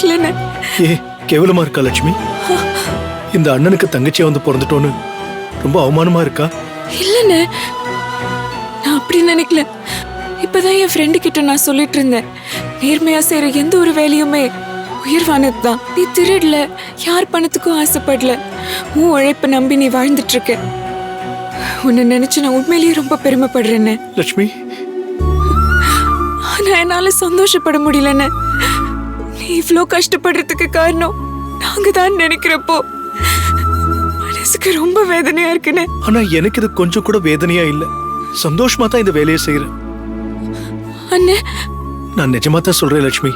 நினைக்கலன்னு. ஏ கேவலமா இருக்கா லட்சுமி? இந்த அண்ணனுக்கு தங்கச்சியா வந்து பிறந்துட்டோன்னு ரொம்ப அவமானமா இருக்கா? இல்லன்னு, நான் அப்படி நினைக்கல. இப்பதான் என் ஃப்ரெண்டு கிட்ட நான் சொல்லிட்டு இருந்தேன், நேர்மையா செய்யற எந்த ஒரு வேலையுமே உயர்வானதுதான். நீ திருடல, யார் பணத்துக்கும் ஆசைப்படல, உன் உழைப்ப நம்பி நீ வாழ்ந்துட்டு இருக்க. உன்னை நினைச்சு நான் உண்மையிலேயே ரொம்ப பெருமைப்படுறேன்னு. லட்சுமி, ஆனா என்னால சந்தோஷப்பட முடியலன்னு. நீ இவ்ளோ கஷ்டப்படுறதுக்கு காரணம் நாங்க தான் நினைக்கிறப்போ மனசுக்கு ரொம்ப வேதனையா இருக்குன்னு. ஆனா எனக்கு இது கொஞ்சம் கூட வேதனையா இல்ல, சந்தோஷமா தான் இந்த வேலையை செய்யறேன். அண்ணே, நான் நிஜமா தான் சொல்றேன் லட்சுமி.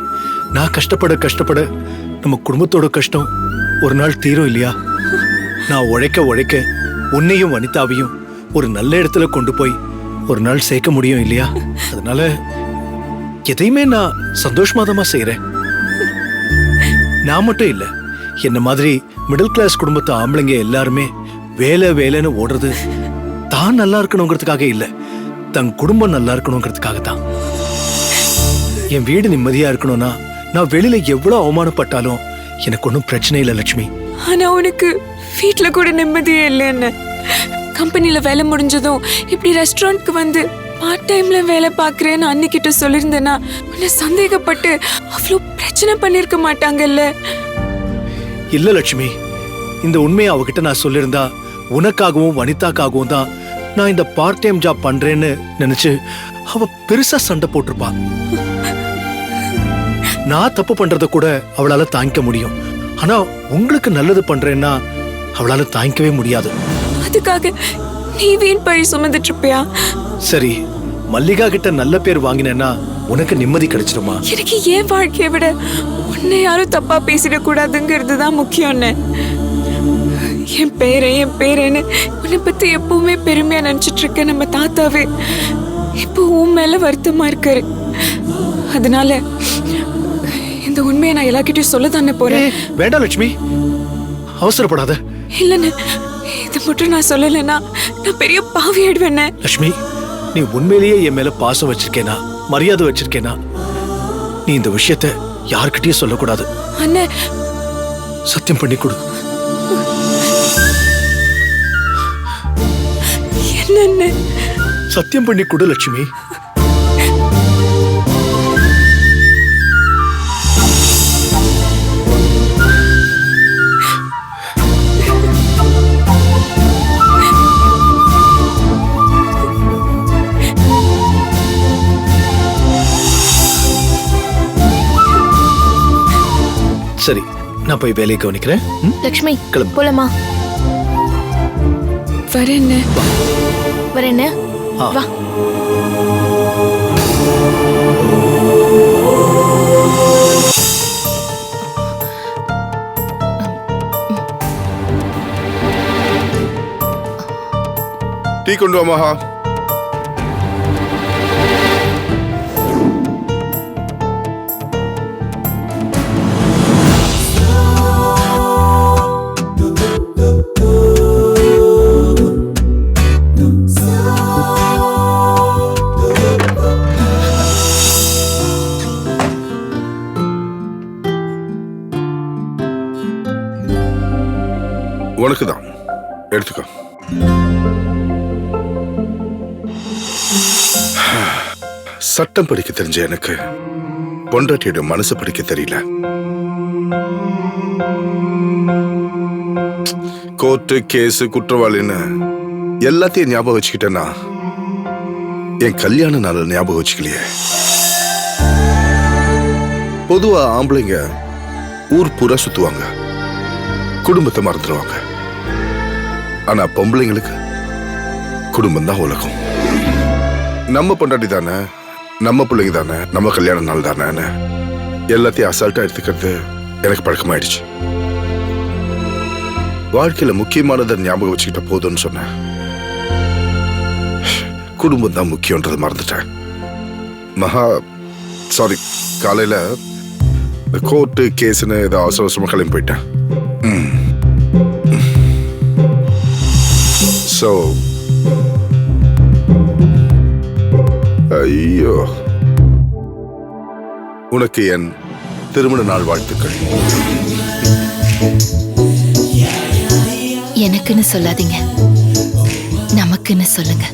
நான் கஷ்டப்பட நம்ம குடும்பத்தோட கஷ்டம் ஒரு நாள் தீரும் இல்லையா? நான் உழைக்க உன்னையும் வனிதாவையும் ஒரு நல்ல இடத்துல கொண்டு போய் ஒரு நாள் சேர்க்க முடியும் இல்லையா? அதனால எதையுமே நான் சந்தோஷமா தான் செய்யறேன். நான் மட்டும் இல்ல, என்ன மாதிரி மிடில் கிளாஸ் குடும்பத்து ஆம்பளைங்க எல்லாருமே வேலைன்னு ஓடுறது தான் நல்லா இருக்கணுங்கிறதுக்காக இல்ல, தன் குடும்பம் நல்லா இருக்கணுங்கிறதுக்காக தான். என் வீடு நிம்மதியா இருக்கணும்னா நான் வெளியில எவ்வளவு அவமானப்பட்டாலும் எனக்கு ஒன்றும் பிரச்சனை இல்லை லட்சுமி. ஆனா உனக்கு வீட்டுல கூட நிம்மதியே இல்லைன்னு. கம்பெனில வேலை முடிஞ்சதும் இப்படி ரெஸ்டாரண்ட்க்கு வந்து பார்ட் டைம்ல வேலை பாக்குறேன்னு அன்னிக்கிட்ட சொல்லியிருந்தேன்னா உன்னை சந்தேகப்பட்டு அவ்வளோ பிரச்சனை பண்ணிருக்க மாட்டாங்கல்ல. இல்ல லட்சுமி, இந்த உண்மையை அவகிட்ட நான் சொல்லியிருந்தா உனக்காகவும் வனிதாக்காகவும் தான் நான் இந்த பார்ட் டைம் ஜாப் பண்றேன்னு நினைச்சு அவ பெருசா சண்டை போட்டிருப்பா. நான் தப்பு பண்றத கூட அவளால தாங்கிக்க முடியும், ஆனா உங்களுக்கு நல்லது பண்றேன்னா அவளால தாங்கிக்கவே முடியாது. அதுக்காக நீ வீண் பழி சுமந்துட்டு இருப்பியா? சரி, மல்லிகா கிட்ட நல்ல பேர் வாங்கினேன்னா உனக்கு நிம்மதி கிடைச்சிருமா? எனக்கு ஏன் வாழ்க்கையை விட உன்னை யாரும் தப்பா பேசிடக்கூடாதுங்கிறது தான் முக்கியம்னு. என் பேரேன்னு உன்னை பத்தி எப்பவுமே பெருமையா நினைச்சிட்டு இருக்க நம்ம தாத்தாவே இப்போ உன் மேல வருத்தமா இருக்காரு. அதனால இந்த உண்மையை நான் எல்லார்கிட்டயும் சொல்ல தானே போறேன். வேண்டாம் லட்சுமி, அவசரப்படாத. இல்லன்னு, இது மட்டும் நான் சொல்லலைன்னா நான் பெரிய பாவி ஆயிடுவேன். லட்சுமி, நீ உண்மையிலேயே என் மேல பாசம் வச்சிருக்கேனா, மரியாதை வச்சிருக்கேனா, நீ இந்த விஷயத்தை யார்கிட்டயும் சொல்லக்கூடாது. அண்ணே, சத்தியம் பண்ணி கொடு. என்ன சத்தியம் பண்ணி கொடு லட்சுமி. சரி, நான் போய் வேலையை கவனிக்கிறேன். லக்ஷ்மி, கிளம்பு. போலாமா? வரேன்னு. வா. டீ கொண்டு வா மகா. உனக்கு தான், எடுத்துக்கோ. சட்டம் படிக்க தெரிஞ்ச எனக்கு பொண்டாட்டியோட மனசு படிக்க தெரியல. கோர்ட்டு, கேஸ், குற்றவாளின்னு எல்லாத்தையும் ஞாபகம் வச்சுக்கிட்டேன்னா என் கல்யாண நாள் ஞாபகம் வச்சுக்கலையே. பொதுவா ஆம்பளைங்க ஊர் பூரா சுத்துவாங்க, குடும்பத்தை மறந்துடுவாங்க. ஆனா பொம்பளைங்களுக்கு குடும்பம் தான் உலகம். நம்ம பொண்டாட்டி தானே, நம்ம பிள்ளைங்க தானே, நம்ம கல்யாண நாள் தானே, எல்லாத்தையும் அசால்ட்டா எடுத்துக்கிறது எனக்கு பழக்கமாயிடுச்சு. வாழ்க்கையில முக்கியமானதை ஞாபகம் வச்சுக்கிட்ட போதும்னு சொன்னேன். குடும்பம் தான் முக்கியன்றதை மறந்துட்டேன். மகா சாரி, காலையில கோர்ட்டு கேஸ்ன்னு ஏதோ அவசர அவசரமா கிளம்பி போயிட்டேன். So, ஐயோ, உனக்கு என் திருமண நாள் வாழ்த்துக்கள். எனக்குன்னு சொல்லாதீங்க, நமக்குன்னு சொல்லுங்க.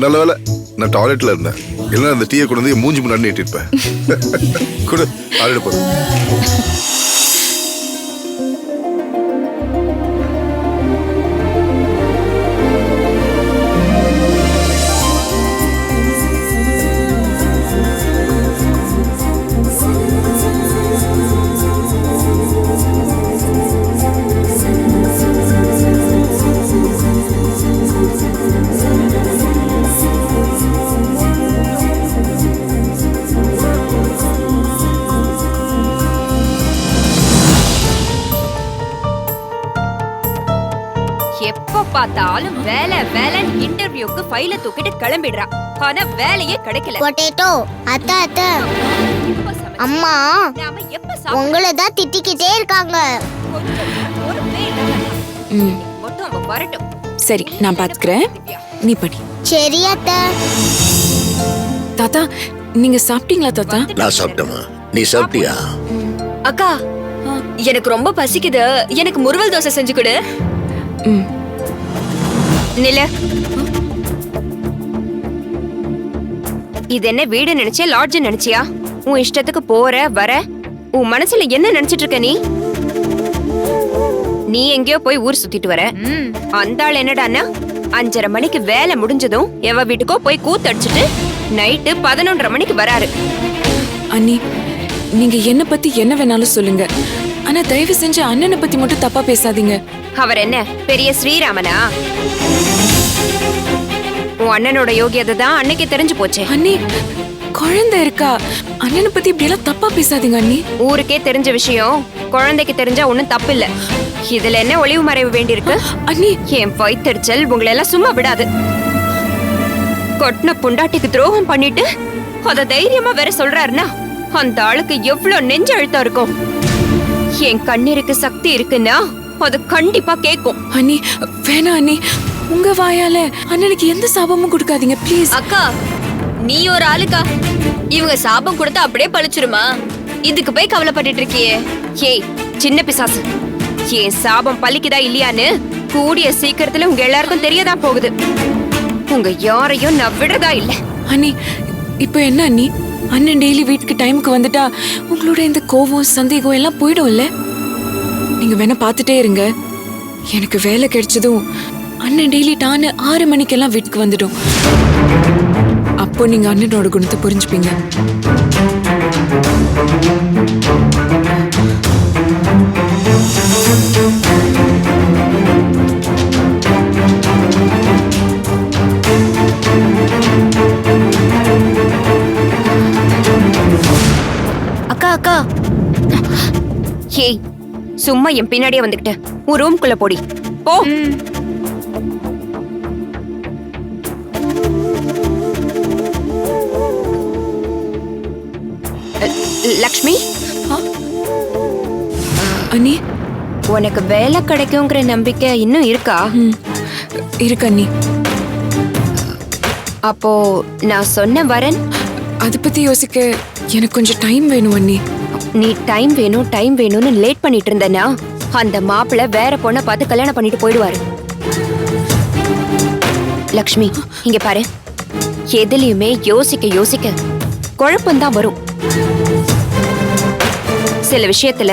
நல்ல வேலை நான் டாய்லெட்ல இருந்தேன், இல்லைன்னா அந்த டீயை கொண்டு வந்து என் மூஞ்சி முன்னாடி நீட்டிருப்பேன். கூட ஆடிட போறேன். எப்ப பார்த்தாலும் வேலை வேலைன்னு இன்டர்வியூக்கு ஃபைல தூக்கிட்டு கிளம்பிடுறா. ஆனா வேலையே கிடைக்கல. பொட்டேட்டோ அத்தை அத்தை எப்ப சமைச்சு- அம்மா நாம எப்ப சாப்பிட- உங்களை தான் திட்டிக்கிட்டே இருக்காங்க. கொஞ்சம் பொறுப்பே இல்லாம ம் மட்டும் அவ வரட்டும். சரி, நான் பாத்துக்கிறேன். நீ படி. சரி அத்தை. தாத்தா, நீங்க சாப்பிட்டீங்களா தாத்தா? நான் சாப்பிட்டேமா, நீ சாப்பிட்டியா? அக்கா, எனக்கு ரொம்ப பசிக்குது. எனக்கு முறுவல் தோசை செஞ்சு கொடு. ம் நில, இது என்ன வீடு நினைச்சியா லாட்ஜ் நினைச்சியா? உன் இஷ்டத்துக்கு போற வர. உன் மனசுல என்ன நினைச்சிட்டு இருக்க நீ? நீ எங்கேயோ போய் ஊர் சுத்திட்டு வர. அந்த ஆள் என்னடான்னா 5:30 மணிக்கு வேலை முடிஞ்சதும் எவ வீட்டுக்கோ போய் கூத்தடிச்சிட்டு நைட்டு 11:30 மணிக்கு வராரு. அண்ணி, நீங்க என்ன பத்தி என்ன வேணாலும் சொல்லுங்க, ஆனா தயவு செஞ்சு அண்ணனை பத்தி மட்டும் தப்பா பேசாதீங்க. அவர் என்ன பெரிய ஸ்ரீராமனா? உன் அண்ணனோட யோகியதை தான் அன்னைக்கு தெரிஞ்சு போச்சே. அண்ணி, குழந்தை இருக்கா, அண்ணனை பத்தி இப்படி எல்லாம் தப்பா பேசாதீங்க அண்ணி. ஊருக்கே தெரிஞ்ச விஷயம் குழந்தைக்கு தெரிஞ்சா ஒண்ணும் தப்பு இல்ல. இதுல என்ன ஒளிவு மறைவு வேண்டியிருக்கு? அண்ணி, என் வயித்தெரிச்சல் உங்களை எல்லாம் சும்மா விடாது. கொட்டின புண்டாட்டிக்கு துரோகம் பண்ணிட்டு அத தைரியமா வேற சொல்றாருன்னா அந்த ஆளுக்கு எவ்வளவு நெஞ்ச அழுத்தம் இருக்கும். என் கண்ணீருக்கு சக்தி இருக்குன்னா அது கண்டிப்பா கேக்கும். அண்ணி வேணாம் அண்ணி, உங்க வாயால அண்ணனுக்கு எந்த சாபமும் கொடுக்காதீங்க ப்ளீஸ். அக்கா, நீ ஒரு ஆளுக்கா? இவங்க சாபம் கொடுத்தா அப்படியே பழிச்சிருமா? இதுக்கு போய் கவலைப்பட்டுட்டு இருக்கியே. ஏய் சின்ன பிசாசு, என் சாபம் பலிக்குதா இல்லையான்னு கூடிய சீக்கிரத்துல உங்க எல்லாருக்கும் தெரியதான் போகுது. உங்க யாரையும் நான் விடுறதா இல்ல. அண்ணி, இப்போ என்ன அண்ணி, அண்ணன் டெய்லி வீட்டுக்கு டைமுக்கு வந்துட்டா உங்களோட இந்த கோவம் சந்தேகம் எல்லாம் போயிடும்ல? நீங்க வேணா பார்த்துட்டே இருங்க. எனக்கு வேலை கிடைச்சதும் அண்ணன் டெய்லி டான்னு 6 மணிக்கெல்லாம் வீட்டுக்கு வந்துடும். அப்போ நீங்க அண்ணனோட குணத்தை புரிஞ்சுப்பீங்க. அக்கா அக்கா, ஏய் சும்மா என் பின்னாடியே வந்துகிட்ட உன் ரூம்குள்ள போடி போ. லக்ஷ்மி, அண்ணி, உனக்கு வேலை கிடைக்குங்கிற நம்பிக்கை இன்னும் இருக்கா? இருக்கு அண்ணி. அப்போ நான் சொன்ன வரன் அதை பத்தி யோசிக்க எனக்கு கொஞ்சம் டைம் வேணும் அண்ணி. நீ டைம் வேணும்னு லேட் பண்ணிட்டு இருந்தனா அந்த மாப்பிள்ளை வேற பொண்ணை பார்த்து கல்யாணம் பண்ணிட்டு போயிடுவாரு. லக்ஷ்மி, இங்க பாரு, எதுலயுமே யோசிக்க குழப்பம்தான் வரும். சில விஷயத்துல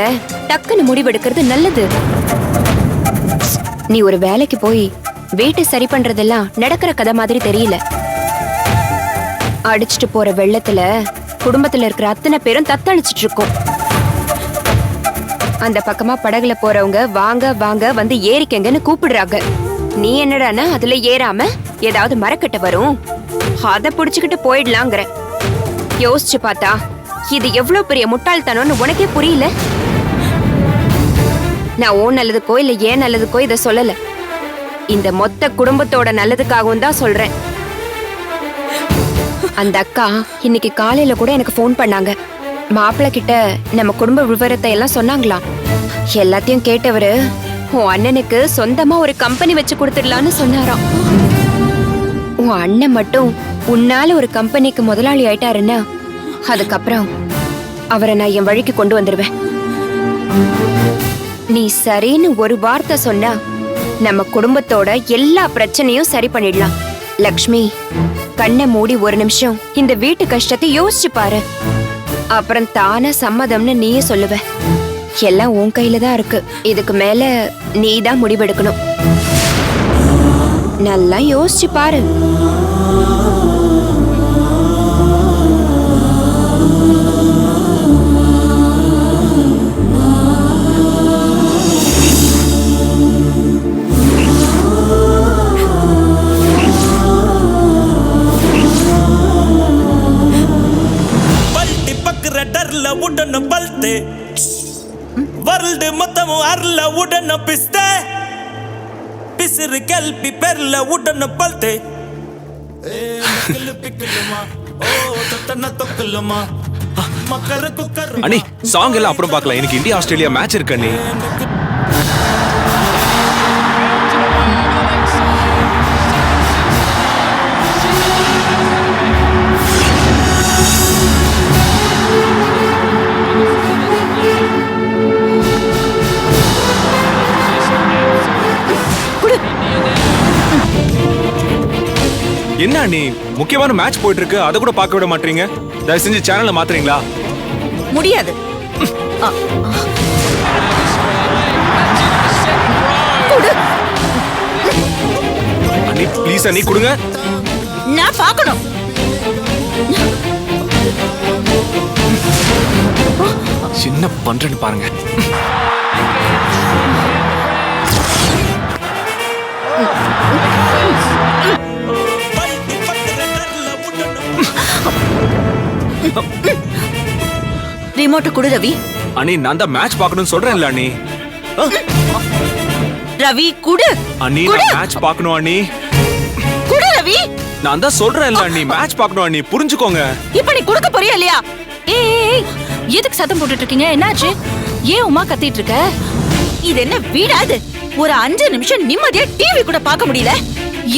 டக்குன்னு முடிவெடுக்கிறது நல்லது. நீ ஒரு வேலைக்கு போய் வீட்டை சரி பண்றதெல்லாம் நடக்கிற கதை மாதிரி தெரியல. அடிச்சிட்டு போற வெள்ளத்துல குடும்பத்துல இருக்கிற அத்தனை பேரும் தத்தளிச்சிட்டு இருக்கோம். அந்த பக்கமா படகுல போறவங்க வாங்க வாங்க வந்து ஏறிக்கங்கன்னு கூப்பிடுறாங்க. நீ என்னடானா அதுல ஏறாம ஏதாவது மரக்கட்ட வரும், அத புடிச்சுக்கிட்டு போயிடலாங்கிற. யோசிச்சு பார்த்தா இது எவ்வளவு பெரிய முட்டாள்தனம்னு உனக்கே புரியல. நான் ஓ நல்லதுக்கோ இல்ல ஏன் நல்லதுக்கோ இத சொல்லல, இந்த மொத்த குடும்பத்தோட நல்லதுக்காகவும் தான் சொல்றேன். அந்த அக்கா இன்னைக்கு காலையில கூட எனக்கு ஃபோன் பண்ணாங்க. மாப்பிள்ளை கிட்ட நம்ம குடும்ப விவரத்தை எல்லாம் சொன்னாங்களாம். எல்லாத்தையும் கேட்டவரு உன் அண்ணனுக்கு சொந்தமா ஒரு கம்பெனி வச்சு கொடுத்துடலான்னு சொன்னாராம். உன் அண்ணன் மட்டும் உன்னால ஒரு கம்பெனிக்கு முதலாளி ஆயிட்டாருன்னா அதுக்கப்புறம் அவரை நான் என் வழிக்கு கொண்டு வந்துருவேன். நீ சரின்னு ஒரு வார்த்தை சொன்னா நம்ம குடும்பத்தோட எல்லா பிரச்சனையும் சரி பண்ணிடலாம். லக்ஷ்மி, கண்ணை மூடி ஒரு நிமிஷம் இந்த வீட்டு கஷ்டத்தை யோசிச்சு பாரு. அப்புறம் தானா சம்மதம்னு நீயே சொல்லுவ. எல்லாம் உன் கையில தான் இருக்கு. இதுக்கு மேல நீ தான் முடிவெடுக்கணும். நல்லா யோசிச்சு பாரு. డర్ల ఉడన బల్తే వరల్డ్ మొత్తము అర్ల ఉడన పిస్తే పిసిరి కల్పి పెర్ల ఉడన బల్తే அண்ணி சாங் எல்லாம் அப்புறம் பார்க்கலாம். எனக்கு இந்தியா ஆஸ்திரேலியா மேட்ச் இருக்கு அண்ணி. என்ன அண்ணி, முக்கியமான மேட்ச் போயிட்டு இருக்கு, அதை கூட பார்க்க விட மாட்டீங்க. தயவு செஞ்சு சேனலை மாத்துறீங்களா? முடியாது. அண்ணி ப்ளீஸ் அண்ணி கொடுங்க. நான் பார்க்கணும். என்ன பண்றேன்னு பாருங்க. ரிமோட் கொடு ரவி. அண்ணி நான் தான் மேட்ச் பார்க்கணும்னு சொல்றேன்ல அண்ணி. ரவி குடு. அண்ணி நான் மேட்ச் பார்க்கணும் அண்ணி. குடு ரவி. நான் தான் சொல்றேன்ல அண்ணி, மேட்ச் பார்க்கணும் அண்ணி, புரிஞ்சுக்கோங்க. இப்ப நீ கொடுக்க போறியா இல்லையா? ஏய், எதுக்கு சத்தம் போட்டுட்டு இருக்கீங்க? என்னாச்சு? ஏன் உமா கத்திட்டு இருக்க? இது என்ன வீடாது? ஒரு 5 நிமிஷம் நிம்மதியா டிவி கூட பார்க்க முடியல.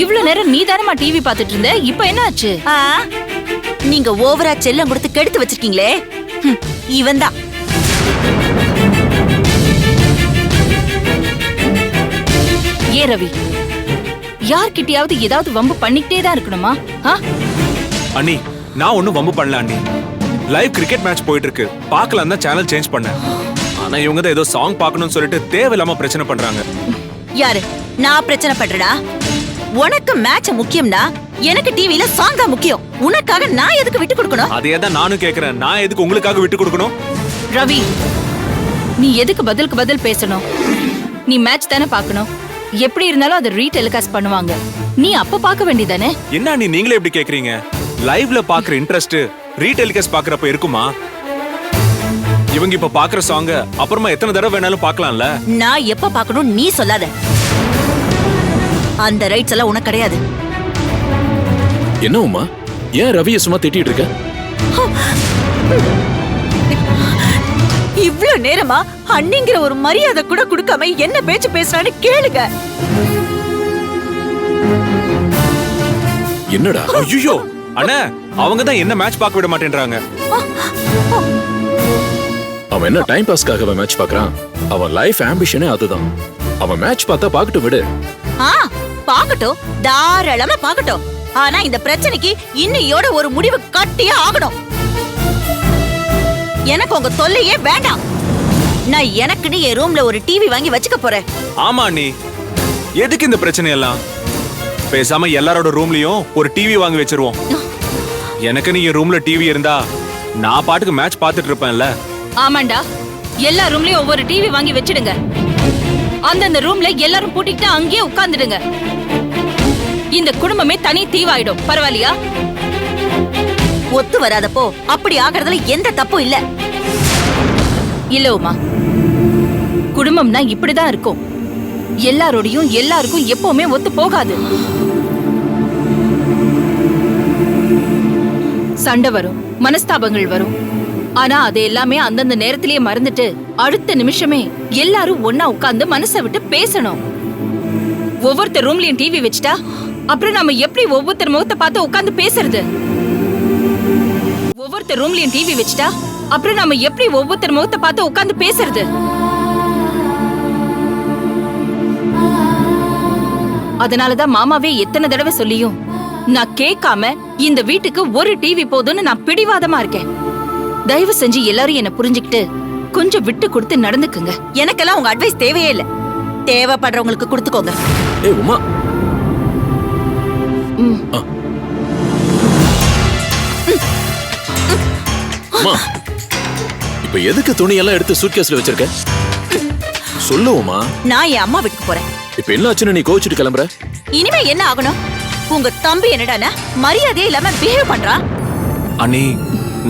இவ்வளவு நேரம் நீ தானமா டிவி பார்த்துட்டு இருந்த, இப்ப என்னாச்சு? நீங்க ஓவரா செல்லம் கொடுத்து கெடுத்து வச்சிருக்கீங்களே, இவன் தான். ஏ ரவி, யார்கிட்டயாவது ஏதாவது வம்பு பண்ணிக்கிட்டே தான் இருக்கணுமா? அண்ணி நான் ஒன்னும் வம்பு பண்ணல அண்ணி. லைவ் கிரிக்கெட் மேட்ச் போயிட்டு இருக்கு, பார்க்கலாம் தான் சேனல் சேஞ்ச் பண்ணேன். ஆனா இவங்க தான் ஏதோ சாங் பார்க்கணும்னு சொல்லிட்டு தேவையில்லாம பிரச்சனை பண்றாங்க. யாரு? நான் பிரச்சனை பண்றேனா? உனக்கு மேட்ச் முக்கியம்னா எனக்கு டிவில சாங் தான் முக்கியம். உனக்காக நான் எதுக்கு விட்டு கொடுக்கணும்? அதே தான் நானும் கேக்குறேன். நான் எதுக்கு உங்களுக்காக விட்டு கொடுக்கணும்? ரவி, நீ எதுக்கு பதிலுக்கு பதில் பேசணும்? நீ மேட்ச் தானே பார்க்கணும். எப்படி இருந்தாலும் அதை ரீடெலிகாஸ்ட் பண்ணுவாங்க. நீ அப்ப பார்க்க வேண்டியதானே? என்ன நீ நீங்களே எப்படி கேக்குறீங்க? லைவ்ல பாக்குற இன்ட்ரெஸ்ட் ரீடெலிகாஸ்ட் பாக்குறப்ப இருக்குமா? இவங்க இப்ப பாக்குற சாங் அப்புறமா எத்தனை தடவை வேணாலும் பார்க்கலாம்ல. நான் எப்ப பார்க்கணும் நீ சொல்லாத. அந்த ரைட்ஸ் எல்லாம் உனக்கு கிடையாது. என்ன உமா, ஏன் ரவியை சும்மா திட்டிட்டு இருக்க? இவ்ளோ நேரமா அண்ணிங்கிற ஒரு மரியாதை கூட கொடுக்காம என்ன பேச்சு பேசுறான்னு கேளுங்க. என்னடா? ஐயோ அண்ணா, அவங்க தான் என்ன மேட்ச் பார்க்க விட மாட்டேன்றாங்க. அவன் என்ன டைம் பாஸ்க்காக மேட்ச் பார்க்கறான்? அவன் லைஃப் ஆம்பிஷனே அதுதான். அவன் மேட்ச் பார்த்தா பார்க்கட்டும் விடு. பார்க்கட்டும், தாராளமா பார்க்கட்டும். ஆனா இந்த பிரச்சனைக்கு இன்னையோட ஒரு முடிவு கட்டியே ஆகணும். எனக்கு உங்க தொல்லையே வேண்டாம். நான் எனக்குன்னு என் ரூம்ல ஒரு டிவி வாங்கி வச்சுக்க போறேன். ஆமா அண்ணி, எதுக்கு இந்த பிரச்சனை எல்லாம்? பேசாம எல்லாரோட ரூம்லயும் ஒரு டிவி வாங்கி வச்சிருவோம். எனக்கு நீங்க ரூம்ல டிவி இருந்தா நான் பாட்டுக்கு மேட்ச் பார்த்துட்டு இருப்பேன்ல. ஆமாண்டா, எல்லா ரூம்லயும் ஒவ்வொரு டிவி வாங்கி வச்சிடுங்க. அந்தந்த ரூம்ல எல்லாரும் பூட்டிக்கிட்டு அங்கேயே உட்கார்ந்துடுங்க. இந்த குடும்பமே தனி தீவாயிடும். பரவாயில்லையா? ஒத்து வராதப்போ அப்படி ஆகிறதுல எந்த தப்பும் இல்ல. இல்ல உமா, குடும்பம்னா இப்படிதான் இருக்கும். எல்லாரோடையும் எல்லாருக்கும் எப்பவுமே ஒத்து போகாது. சண்டை வரும், மனஸ்தாபங்கள் வரும். ஆனா அது எல்லாமே அந்தந்த நேரத்திலேயே மறந்துட்டு அடுத்த நிமிஷமே எல்லாரும் ஒன்னா உட்கார்ந்து மனசை விட்டு பேசணும். ஒவ்வொருத்தர் ரூம்லயும் டிவி வச்சுட்டா அப்புறம் நம்ம எப்படி ஒவ்வொருத்தர் முகத்தை பார்த்து உட்கார்ந்து பேசுறது? ஒவ்வொருத்தர் ரூம்லயும் டிவி வச்சுட்டா அப்புறம் நாம எப்படி ஒவ்வொருத்தர் முகத்தை பார்த்து உட்கார்ந்து பேசுறது? அதனாலதான் மாமாவே எத்தனை தடவை சொல்லியும் நான் கேட்காம இந்த வீட்டுக்கு ஒரு டிவி போதும்னு நான் பிடிவாதமா இருக்கேன். தயவு செஞ்சு எல்லாரும் என்ன புரிஞ்சுக்கிட்டு கொஞ்சம் விட்டு கொடுத்து நடந்துக்குங்க. எனக்கெல்லாம் உங்க அட்வைஸ் தேவையே இல்ல. தேவைப்படுறவங்களுக்கு கொடுத்துக்கோங்க. ஏய் உமா. உமா, இப்ப எதுக்கு துணியெல்லாம் எடுத்து சூட்கேஸ்ல வச்சிருக்க? சொல்லுவோமா. நான் என் அம்மா வீட்டுக்கு போறேன். இப்ப என்ன ஆச்சுன்னு நீ கோவிச்சுட்டு கிளம்புற? இனிமே என்ன ஆகணும்? உங்க தம்பி என்னடானா மரியாதையே இல்லாம பிஹேவ் பண்றான். அண்ணி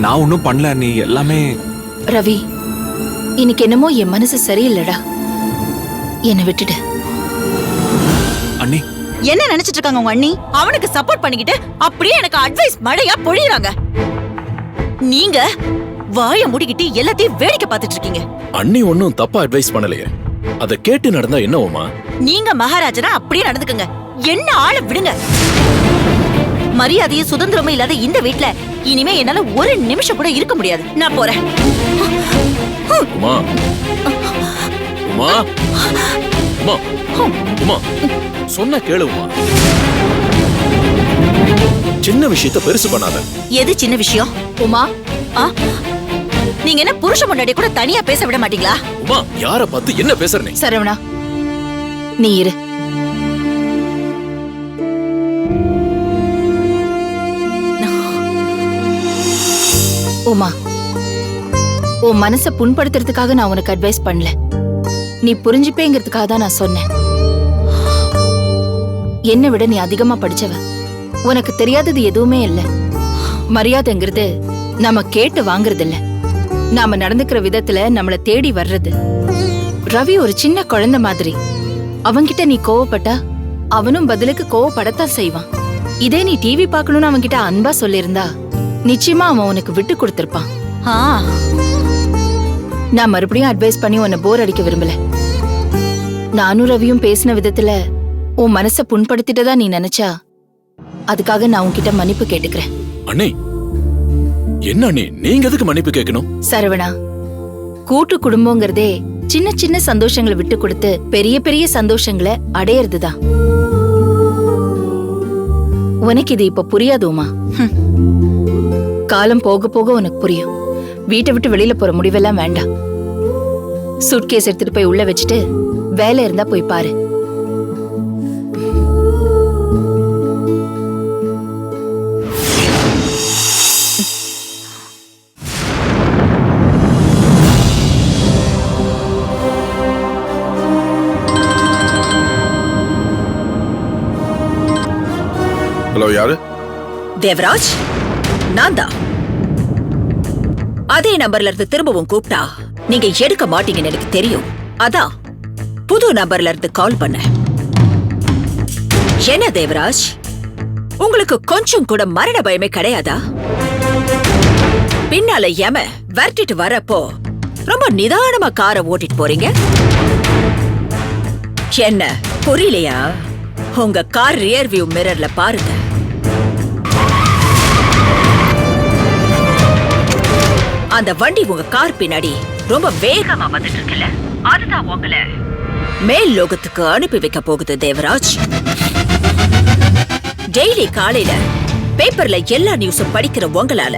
நான் ஒன்னும் பண்ணல அண்ணி, எல்லாமே. ரவி, இன்னைக்கு என்னமோ என் மனசு சரியில்லடா, என்னை விட்டுடு. அண்ணி என்ன நினைச்சிட்டு இருக்காங்க உங்க அண்ணி? அவனுக்கு சப்போர்ட் பண்ணிக்கிட்டு அப்படியே எனக்கு அட்வைஸ் மழையா பொழியறாங்க. நீங்க வாய மூடிக்கிட்டு எல்லாத்தையும் வேடிக்கை பார்த்துட்டு இருக்கீங்க. அண்ணி ஒன்னும் தப்பா அட்வைஸ் பண்ணலையே. அத கேட்டு நடந்தா என்ன உமா? நீங்க மகாராஜனா அப்படியே நடந்துக்குங்க. என்ன ஆள விடுங்க. மரியாதையும் சுதந்திரமும் இல்லாத இந்த வீட்ல இனிமே என்னால ஒரு நிமிஷம் கூட இருக்க முடியாது. நான் போறேன். உமா உமா உமா உமா, சொன்ன கேளு உமா. சின்ன விஷயத்தை பெருசு பண்ணாத. எது சின்ன விஷயம்? உமா, நீங்க என்ன புருஷ முன்னாடி கூட தனியா பேச விட மாட்டீங்களா? உமா, யார பார்த்து என்ன பேசுற நீ? சரவணா நீ இரு. உமா, உன் மனச புண்படுத்துறதுக்காக நான் உனக்கு அட்வைஸ் பண்ணல. நீ புரிஞ்சுப்பேங்கிறதுக்காக தான் நான் சொன்னேன். என்னை விட நீ அதிகமா படிச்சவ. உனக்கு தெரியாதது எதுவுமே இல்ல. மரியாதைங்கிறது நாம கேட்டு வாங்குறது இல்ல, நாம நடந்துக்கிற விதத்துல நம்மள தேடி வர்றது. ரவி ஒரு சின்ன குழந்தை மாதிரி. அவன்கிட்ட நீ கோவப்பட்டா அவனும் பதிலுக்கு கோவப்படத்தான் செய்வான். இதே நீ டிவி பார்க்கணும்னு அவன்கிட்ட அன்பா சொல்லியிருந்தா நிச்சயமா அவன் உனக்கு விட்டு கொடுத்திருப்பான். நான் மறுபடியும் அட்வைஸ் பண்ணி உன்னை போர் அடிக்க விரும்பல. நானும் ரவியும் பேசின விதத்துல உன் மனச புண்படுத்திட்டதா நீ நினைச்சா அதுக்காக நான் உன்கிட்ட மன்னிப்பு கேட்டுக்கிறேன். அண்ணே, என்ன அண்ணே, நீங்க எதுக்கு மன்னிப்பு கேட்கணும்? சரவணா, கூட்டு குடும்பங்கிறதே சின்ன சின்ன சந்தோஷங்களை விட்டு கொடுத்து பெரிய பெரிய சந்தோஷங்களை அடையறதுதான். உனக்கு இது இப்ப புரியாது உமா. காலம் போக போக உனக்கு புரியும். வீட்டை விட்டு வெளியில போற முடிவெல்லாம் வேண்டாம். சூட்கேஸ் எடுத்துட்டு போய் உள்ள வச்சுட்டு வேலை இருந்தா போய் பாரு. ஹலோ, யாரு? தேவராஜ், நான் தான். அதே நம்பர்ல இருந்து திரும்பவும் கூப்பிட்டா நீங்க எடுக்க மாட்டீங்கன்னு எனக்கு தெரியும். அதான் புது நம்பர்ல இருந்து கால் பண்ண. என்ன தேவராஜ், உங்களுக்கு கொஞ்சம் கூட மரண பயமே கிடையாதா? பின்னால ஏம விரட்டிட்டு வரப்போ ரொம்ப நிதானமா காரை ஓட்டிட்டு போறீங்க. என்ன புரியலையா? உங்க கார் ரியர் வியூ மிரர்ல பாருங்க. அந்த வண்டி உங்க கார் பின்னாடி ரொம்ப வேகமா வந்துட்டு இருக்குல்ல, அதுதான் உங்களை மேல் லோகத்துக்கு அனுப்பி வைக்க போகுது தேவராஜ். டெய்லி காலையில பேப்பர்ல எல்லா நியூஸும் படிக்கிற உங்களால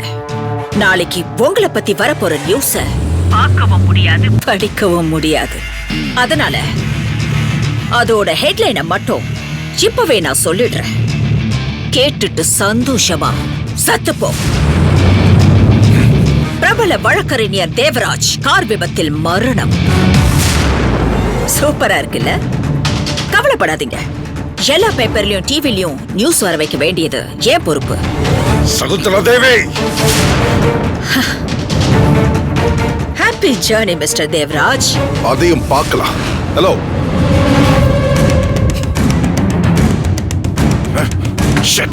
நாளைக்கு உங்களை பத்தி வரப்போற நியூஸ பார்க்கவும் முடியாது, படிக்கவும் முடியாது. அதனால அதோட ஹெட்லைனை மட்டும் இப்பவே நான் சொல்லிடுறேன். கேட்டுட்டு சந்தோஷமா சத்துப்போ. பிரபல வழக்கறிஞர் தேவராஜ் கார் விபத்தில் மரணம். சூப்பரா இருக்குல்ல? கவலைப்படாதீங்க, எல்லா பேப்பர்லயும் டிவிலயும் நியூஸ் வர வைக்க வேண்டியது ஏன் பொறுப்பு. சகுந்தலா தேவி, ஹாப்பி ஜர்னி மிஸ்டர் தேவராஜ். அதையும் பார்க்கலாம். ஹலோ. Shit.